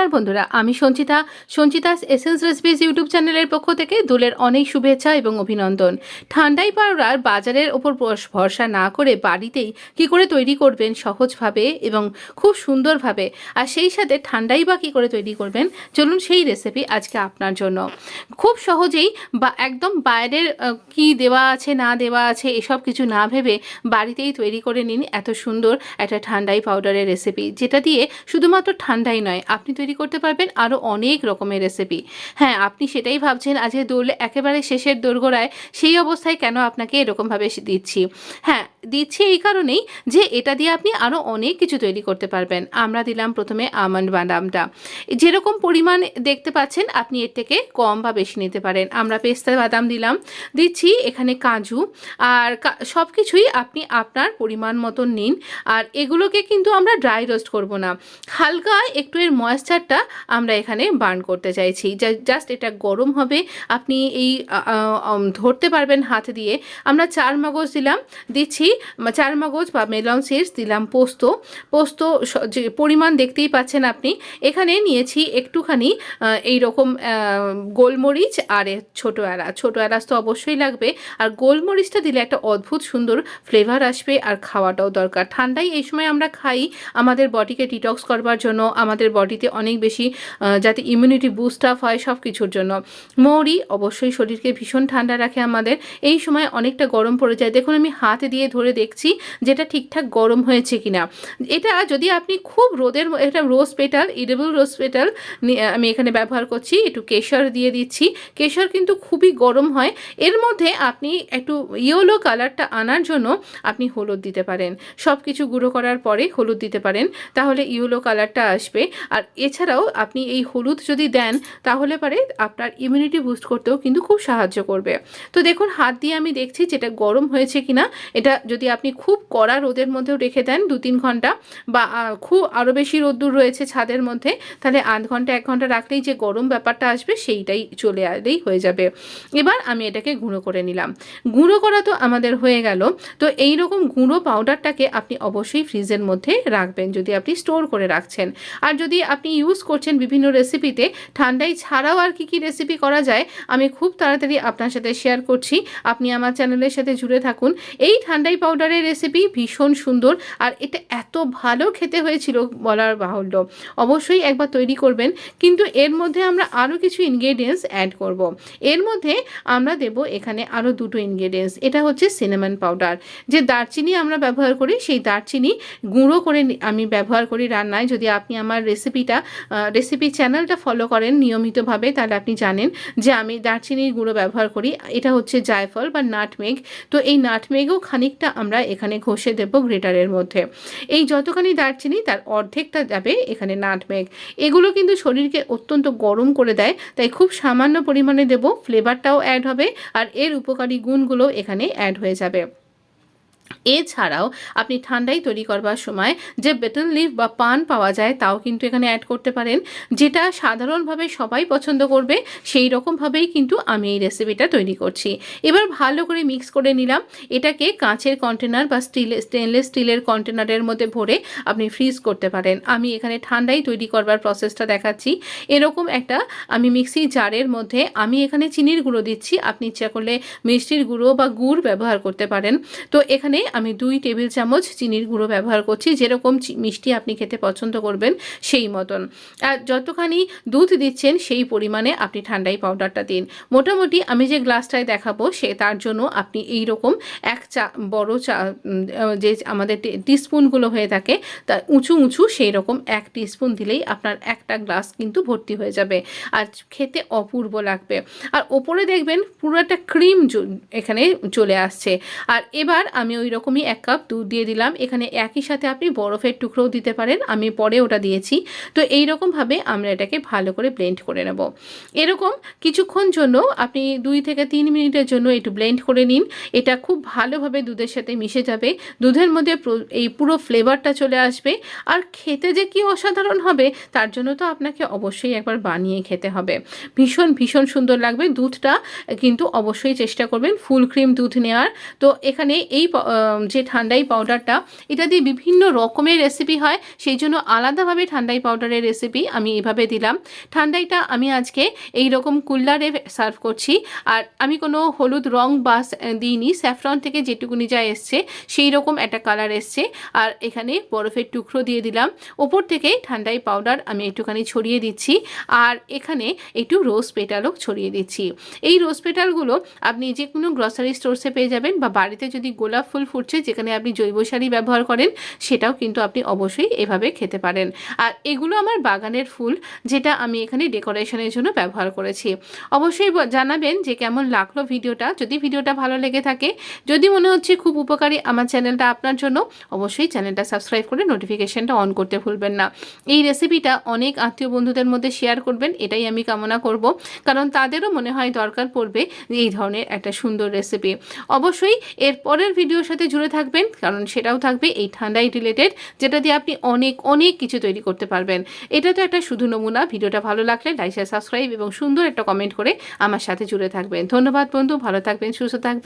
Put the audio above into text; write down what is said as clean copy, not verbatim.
নমস্কার বন্ধুরা, আমি সঞ্চিতাস এসেন্স রেসিপিস ইউটিউব চ্যানেলের পক্ষ থেকে দোলের অনেক শুভেচ্ছা এবং অভিনন্দন। ঠান্ডাই পাউডার বাজারের ওপর ভরসা না করে বাড়িতেই কি করে তৈরি করবেন সহজভাবে এবং খুব সুন্দরভাবে, আর সেই সাথে ঠান্ডাই বা কী করে তৈরি করবেন, চলুন সেই রেসিপি আজকে আপনার জন্য। খুব সহজেই বা একদম বাইরের কি দেওয়া আছে না দেওয়া আছে এসব কিছু না ভেবে বাড়িতেই তৈরি করে নিন এত সুন্দর একটা ঠান্ডাই পাউডারের রেসিপি, যেটা দিয়ে শুধুমাত্র ঠান্ডাই নয়, আপনি তৈরি করতে পারবেন আরও অনেক রকমের রেসিপি। হ্যাঁ, আপনি সেটাই ভাবছেন আজকে দোল একেবারে শেষের দোরগোড়ায়, সেই অবস্থায় কেন আপনাকে এরকমভাবে দিচ্ছি। হ্যাঁ, দিচ্ছি এই কারণেই যে এটা দিয়ে আপনি আরও অনেক কিছু তৈরি করতে পারবেন। আমরা দিলাম প্রথমে আমন্ড বাদামটা, যেরকম পরিমাণ দেখতে পাচ্ছেন আপনি এর থেকে কম বা বেশি নিতে পারেন। আমরা পেস্তা বাদাম দিচ্ছি এখানে কাজু, আর সব কিছুই আপনি আপনার পরিমাণ মতন নিন। আর এগুলোকে কিন্তু আমরা ড্রাই রোস্ট করব না, হালকা একটু এর ময়েশ্চারটা আমরা এখানে বার্ন করতে চাইছি। জাস্ট এটা গরম হবে, আপনি এই ধরতে পারবেন হাত দিয়ে। আমরা চারমগজ দিচ্ছি, চারমগজ বা মেলন সিডস দিলাম, পোস্ত যে পরিমাণ দেখতেই পাচ্ছেন আপনি। এখানে নিয়েছি একটুখানি এইরকম গোলমরিচ আর ছোটো এলাচ তো অবশ্যই লাগবে, আর গোলমরিচটা দিলে একটা অদ্ভুত সুন্দর ফ্লেভার আসবে, আর খাওয়াটাও দরকার। ঠান্ডায় এই সময় আমরা খাই আমাদের বডিকে ডিটক্স করবার জন্য, আমাদের বডিতে অনেক বেশি যাতে ইমিউনিটি বুস্ট আপ হয় সব কিছুর জন্য। মৌরি অবশ্যই শরীরকে ভীষণ ঠান্ডা রাখে আমাদের। এই সময় অনেকটা গরম পড়ে যায়, দেখুন আমি হাত দিয়ে ধরে দেখছি যেটা ঠিকঠাক গরম হয়েছে কিনা। এটা যদি আপনি খুব রোদের, এটা রোজ পেটাল, ইডেবল রোজ পেটাল আমি এখানে ব্যবহার করছি। একটু কেশর দিয়ে দিচ্ছি, কেশর কিন্তু খুবই গরম হয়। এর মধ্যে আপনি একটু ইয়েলো কালারটা আনার জন্য আপনি হলুদ দিতে পারেন, সব কিছু গুঁড়ো করার পরে হলুদ দিতে পারেন, তাহলে ইয়েলো কালারটা আসবে। আর এছাড়াও আপনি এই হলুদ যদি দেন তাহলে পরে আপনার ইমিউনিটি বুস্ট করতেও কিন্তু খুব সাহায্য করবে। তো দেখুন হাত দিয়ে আমি দেখছি যেটা গরম হয়েছে কিনা। এটা যদি আপনি খুব কড়া রোদের মধ্যেও রেখে দেন 2-3 ঘন্টা, বা খুব আরও বেশি রোদ্দুর রয়েছে ছাদের মধ্যে, তাহলে আধ ঘন্টা 1 ঘন্টা রাখলেই যে গরম ব্যাপারটা আসবে সেইটাই চলে আসলেই হয়ে যাবে। এবার আমি এটাকে গুঁড়ো করে নিলাম। গুঁড়ো করা তো আমাদের হয়ে গেল। তো এই রকম গুঁড়ো পাউডারটাকে আপনি অবশ্যই ফ্রিজের মধ্যে রাখবেন যদি আপনি স্টোর করে রাখছেন। আর যদি আপনি ইউজ করছেন বিভিন্ন রেসিপিতে, ঠান্ডায় ছাড়াও আর কি রেসিপি করা যায় আমি খুব তাড়াতাড়ি আপনার সাথে শেয়ার করছি। আপনি আমার চ্যানেলের সাথে জুড়ে থাকুন। এই ঠান্ডাই পাউডারের রেসিপি ভীষণ সুন্দর, আর এটা এত ভালো খেতে হয়েছিল বলার বাহুল্য। অবশ্যই একবার তৈরি করবেন। কিন্তু এর মধ্যে আমরা আরও কিছু ইনগ্রেডিয়েন্টস অ্যাড করব। এর মধ্যে আমরা দেব এখানে আরও 2টো ইনগ্রেডিয়েন্টস। এটা হচ্ছে সিনামন পাউডার। যে দারচিনি আমরা ব্যবহার করি, সেই দারচিনি গুঁড়ো করে আমি ব্যবহার করি রান্নায়। যদি আপনি আমার রেসিপি চ্যানেলটা ফলো করেন নিয়মিতভাবে, তাহলে আপনি জানেন যে আমি দারচিনির গুঁড়ো ব্যবহার করি। এটা হচ্ছে জায়ফল বা নাটমেগ। তো এই নাটমেগও খানিকটা আমরা এখানে ঘষে দেব গ্রেটারের মধ্যে। এই যতখানি দারচিনি তার অর্ধেকটা যাবে এখানে নাটমেগ। এগুলো কিন্তু শরীরকে অত্যন্ত গরম করে দেয়, তাই খুব সামান্য পরিমাণে দেব, ফ্লেভারটাও অ্যাড হবে আর এর উপকারী গুণগুলো এখানে অ্যাড হয়ে যাবে। এছাড়াও আপনি ঠান্ডাই তৈরি করবার সময় যে বেটল লিফ বা পান পাওয়া যায় তাও কিন্তু এখানে অ্যাড করতে পারেন, যেটা সাধারণভাবে সবাই পছন্দ করবে। সেই রকমভাবেই কিন্তু আমি এই রেসিপিটা তৈরি করছি। এবার ভালো করে মিক্স করে নিলাম। এটাকে কাঁচের কন্টেনার বা স্টেনলেস স্টিলের কন্টেনারের মধ্যে ভরে আপনি ফ্রিজ করতে পারেন। আমি এখানে ঠান্ডাই তৈরি করবার প্রসেসটা দেখাচ্ছি। এরকম একটা আমি মিক্সি জারের মধ্যে আমি এখানে চিনির গুঁড়ো দিচ্ছি, আপনি ইচ্ছা করলে মিষ্টির গুঁড়ো বা গুড় ব্যবহার করতে পারেন। তো এখানে আমি 2 টেবিল চামচ চিনির গুঁড়ো ব্যবহার করছি, যেরকম মিষ্টি আপনি খেতে পছন্দ করবেন সেই মতন। আর যতখানি দুধ দিচ্ছেন সেই পরিমাণে আপনি ঠান্ডাই পাউডারটা দিন। মোটামুটি আমি যে গ্লাসটায় দেখাবো তার জন্য আপনি এই রকম বড় যে আমাদের টিস্পুনগুলো হয়ে থাকে তা উঁচু সেই রকম 1 টিস্পুন দিলেই আপনার একটা গ্লাস কিন্তু ভর্তি হয়ে যাবে, আর খেতে অপূর্ব লাগবে। আর ওপরে দেখবেন পুরো একটা ক্রিম এখানে চলে আসছে। আর এবার আমি ওই রকমই 1 কাপ দুধ দিয়ে দিলাম। এখানে একই সাথে আপনি বরফের টুকরোও দিতে পারেন, আমি পরে ওটা দিয়েছি। তো এই রকমভাবে আমরা এটাকে ভালো করে ব্লেন্ড করে নেব। এরকম কিছুক্ষণ জন্য আপনি 2 থেকে 3 মিনিটের জন্য একটু ব্লেন্ড করে নিন। এটা খুব ভালোভাবে দুধের সাথে মিশে যাবে, দুধের মধ্যে এই পুরো ফ্লেভারটা চলে আসবে, আর খেতে যে কি অসাধারণ হবে তার জন্য তো আপনাকে অবশ্যই একবার বানিয়ে খেতে হবে। ভীষণ সুন্দর লাগবে। দুধটা কিন্তু অবশ্যই চেষ্টা করবেন ফুল ক্রিম দুধ নেওয়ার। তো এখানে এই যে ঠান্ডাই পাউডারটা, এটা দিয়ে বিভিন্ন রকমের রেসিপি হয়, সেই জন্য আলাদাভাবে ঠান্ডাই পাউডারের রেসিপি আমি এভাবে দিলাম। ঠান্ডাইটা আমি আজকে এই রকম কুল্লারে সার্ভ করছি, আর আমি কোনো হলুদ রং বা দিইনি, স্যাফরন থেকে যেটুকুনি যা এসছে সেই রকম একটা কালার এসছে। আর এখানে বরফের টুকরো দিয়ে দিলাম, ওপর থেকে ঠান্ডাই পাউডার আমি একটুখানি ছড়িয়ে দিচ্ছি, আর এখানে একটু রোজ পেটালও ছড়িয়ে দিচ্ছি। এই রোজ পেটালগুলো আপনি যে কোনো গ্রসারি স্টোরসে পেয়ে যাবেন, বা বাড়িতে যদি গোলাপ ফুল ফুটছে যেখানে আপনি জৈব সারই ব্যবহার করেন, সেটাও কিন্তু আপনি অবশ্যই এভাবে খেতে পারেন। আর এগুলো আমার বাগানের ফুল, যেটা আমি এখানে ডেকোরেশনের জন্য ব্যবহার করেছি। অবশ্যই জানাবেন যে কেমন লাগলো ভিডিওটা। যদি ভিডিওটা ভালো লেগে থাকে, যদি মনে হচ্ছে খুব উপকারী আমার চ্যানেলটা আপনার জন্য, অবশ্যই চ্যানেলটা সাবস্ক্রাইব করে নোটিফিকেশনটা অন করতে ভুলবেন না। এই রেসিপিটা অনেক আত্মীয় বন্ধুদের মধ্যে শেয়ার করবেন, এটাই আমি কামনা করব, কারণ তাদেরও মনে হয় দরকার পড়বে এই ধরনের একটা সুন্দর রেসিপি। অবশ্যই এর পরের ভিডিওর সাথে জুড়ে থাকবেন, কারণ সেটাও থাকবে এই ঠান্ডাই রিলেটেড, যেটা দিয়ে আপনি অনেক অনেক কিছু তৈরি করতে পারবেন। এটা তো একটা শুধু নমুনা। ভিডিওটা ভালো লাগলে লাইক, শেয়ার, সাবস্ক্রাইব এবং সুন্দর একটা কমেন্ট করে আমার সাথে জুড়ে থাকবেন। ধন্যবাদ বন্ধু, ভালো থাকবেন, সুস্থ থাকবেন।